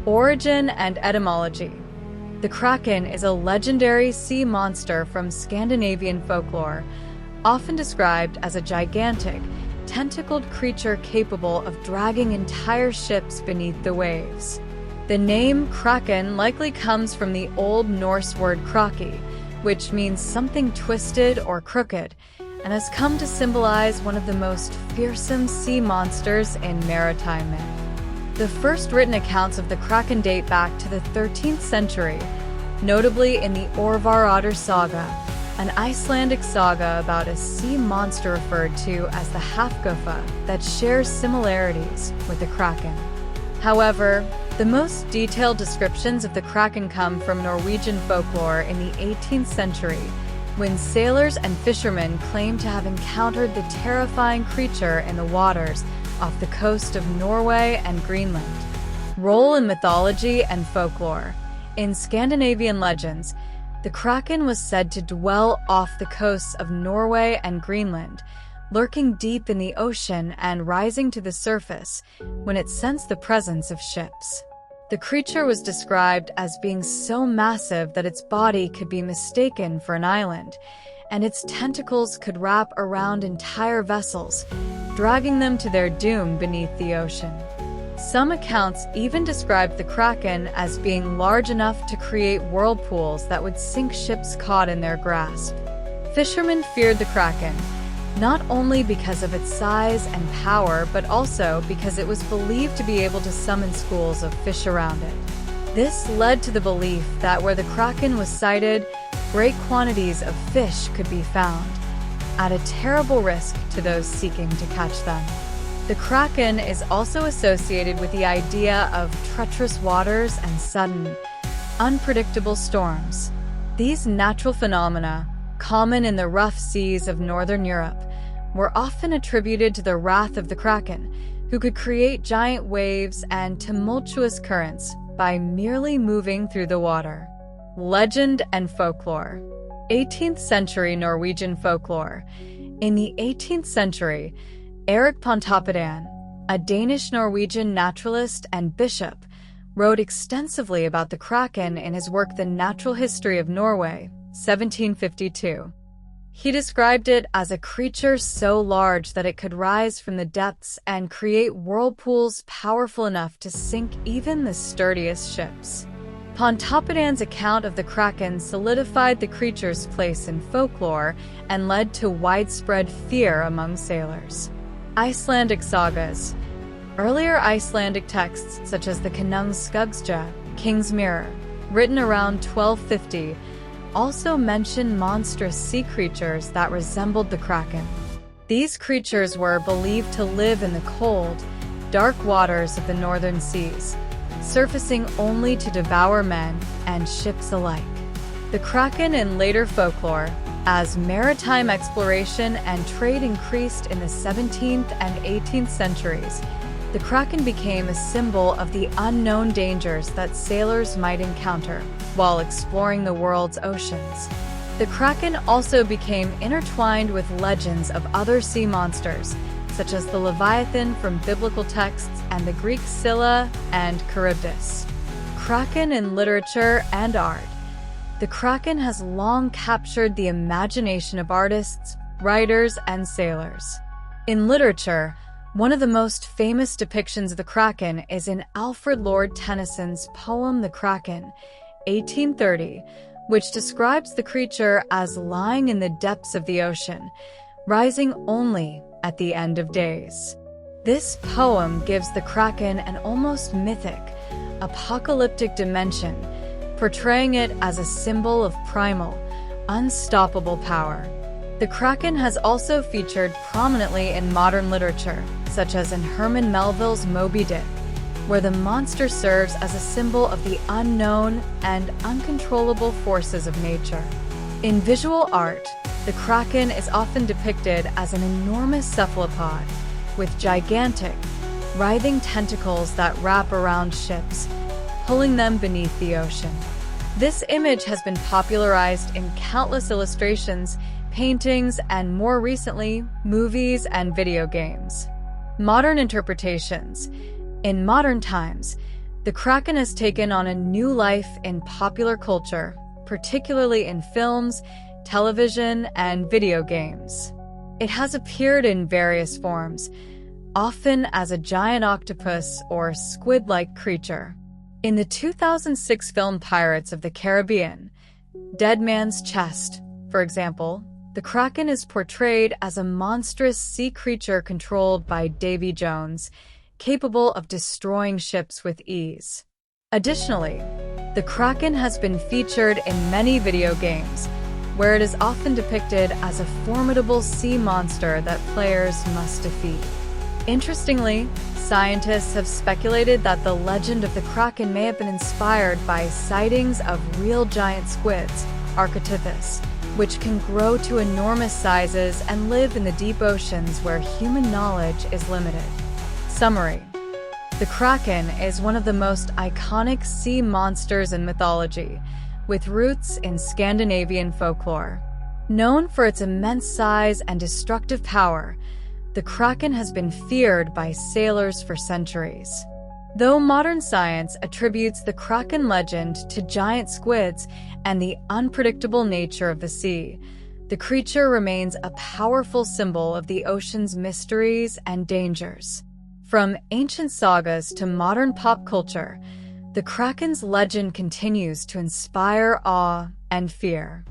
Origin and etymology. The Kraken is a legendary sea monster from Scandinavian folklore, often described as a gigantic, tentacled creature capable of dragging entire ships beneath the waves. The name Kraken likely comes from the Old Norse word kraki, which means something twisted or crooked, and has come to symbolize one of the most fearsome sea monsters in maritime myth. The first written accounts of the Kraken date back to the 13th century, notably in the Orvarodr saga, an Icelandic saga about a sea monster referred to as the Hafguffa that shares similarities with the Kraken. However, the most detailed descriptions of the Kraken come from Norwegian folklore in the 18th century, when sailors and fishermen claim to have encountered the terrifying creature in the waters off the coast of Norway and Greenland. Role in mythology and folklore. In Scandinavian legends, the Kraken was said to dwell off the coasts of Norway and Greenland, lurking deep in the ocean and rising to the surface when it sensed the presence of ships. The creature was described as being so massive that its body could be mistaken for an island, and its tentacles could wrap around entire vessels, dragging them to their doom beneath the ocean. Some accounts even described the Kraken as being large enough to create whirlpools that would sink ships caught in their grasp. Fishermen feared the Kraken, not only because of its size and power, but also because it was believed to be able to summon schools of fish around it. This led to the belief that where the Kraken was sighted, great quantities of fish could be found, at a terrible risk to those seeking to catch them. The Kraken is also associated with the idea of treacherous waters and sudden, unpredictable storms. These natural phenomena, common in the rough seas of northern Europe, were often attributed to the wrath of the Kraken, who could create giant waves and tumultuous currents by merely moving through the water. Legend and folklore. 18th century Norwegian folklore. In the 18th century, Erik Pontoppidan, a Danish-Norwegian naturalist and bishop, wrote extensively about the Kraken in his work The Natural History of Norway, 1752. He described it as a creature so large that it could rise from the depths and create whirlpools powerful enough to sink even the sturdiest ships. Pontoppidan's account of the Kraken solidified the creature's place in folklore and led to widespread fear among sailors. Icelandic sagas. Earlier Icelandic texts, such as the Konungsskuggsja, King's Mirror, written around 1250, also mention monstrous sea creatures that resembled the Kraken. These creatures were believed to live in the cold, dark waters of the northern seas, surfacing only to devour men and ships alike. The Kraken in later folklore, as maritime exploration and trade increased in the 17th and 18th centuries, the Kraken became a symbol of the unknown dangers that sailors might encounter while exploring the world's oceans. The Kraken also became intertwined with legends of other sea monsters, such as the Leviathan from biblical texts and the Greek Scylla and Charybdis. Kraken in literature and art. The Kraken has long captured the imagination of artists, writers, and sailors. In literature, one of the most famous depictions of the Kraken is in Alfred Lord Tennyson's poem The Kraken, 1830, which describes the creature as lying in the depths of the ocean, rising only at the end of days. This poem gives the Kraken an almost mythic, apocalyptic dimension, portraying it as a symbol of primal, unstoppable power. The Kraken has also featured prominently in modern literature, such as in Herman Melville's Moby Dick, where the monster serves as a symbol of the unknown and uncontrollable forces of nature. In visual art, the Kraken is often depicted as an enormous cephalopod with gigantic, writhing tentacles that wrap around ships, pulling them beneath the ocean. This image has been popularized in countless illustrations, paintings, and more recently, movies and video games. Modern interpretations. In modern times, The Kraken has taken on a new life in popular culture, particularly in films, television, and video games. It has appeared in various forms, often as a giant octopus or squid-like creature. In the 2006 film Pirates of the Caribbean, Dead Man's Chest, for example, the Kraken is portrayed as a monstrous sea creature controlled by Davy Jones, capable of destroying ships with ease. Additionally, the Kraken has been featured in many video games, where it is often depicted as a formidable sea monster that players must defeat. Interestingly, scientists have speculated that the legend of the Kraken may have been inspired by sightings of real giant squids, Archetyphus, which can grow to enormous sizes and live in the deep oceans where human knowledge is limited. Summary: the Kraken is one of the most iconic sea monsters in mythology, with roots in Scandinavian folklore. Known for its immense size and destructive power, the Kraken has been feared by sailors for centuries. Though modern science attributes the Kraken legend to giant squids and the unpredictable nature of the sea, the creature remains a powerful symbol of the ocean's mysteries and dangers. From ancient sagas to modern pop culture, the Kraken's legend continues to inspire awe and fear.